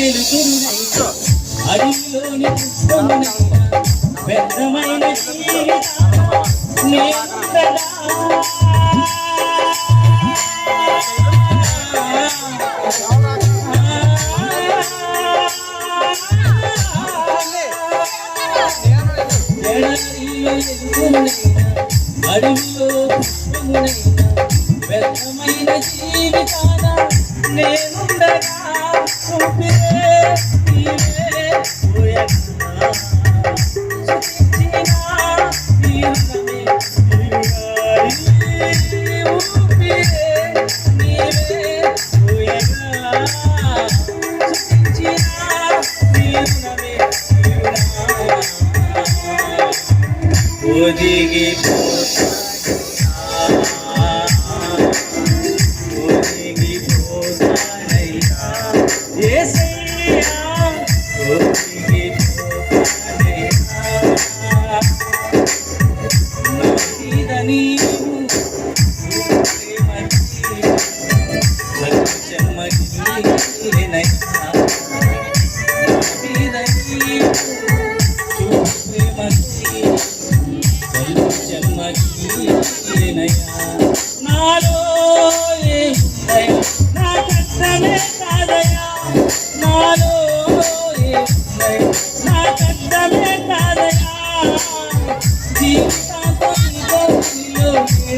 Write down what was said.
వెలుగురునైనా అడవిలోని పుష్పమునైనా వ్యర్థమైన జీవితాన నేనుండగా అడవిలో పుష్పమునైనా వ్యర్థమైన జీవితాన నేనుండగా ఊపిరే నీవే పోయగా సుఖించిన తీరునమే తిరుగాలి ఊపిరే నీవే పోయగా సుఖించిన తీరునమే తిరుగా ఒదిగిపోతా నాలో నా కష్టమే కాదయా నాలో నా కష్టమే కాదయా జీవితాంతం జీవితాంతం